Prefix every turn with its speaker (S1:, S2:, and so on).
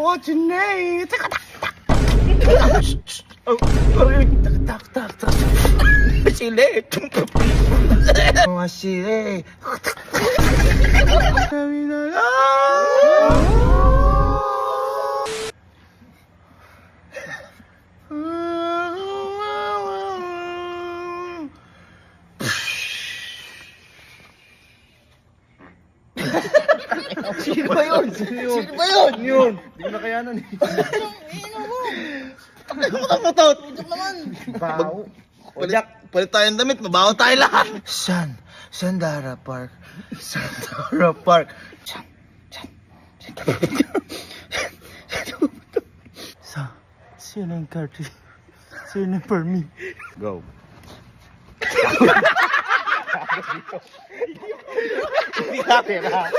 S1: What's your name? Tak. Sili. Mga sili. Sino ba yun? Sino ba yun? Yun. Hindi ko na kayanan eh. Takot. Baho. Palit tayo ng damit. Mabaho tayo lahat. Sandara Park. Sino yung country? Sino for me? Go. Hindi natin ha.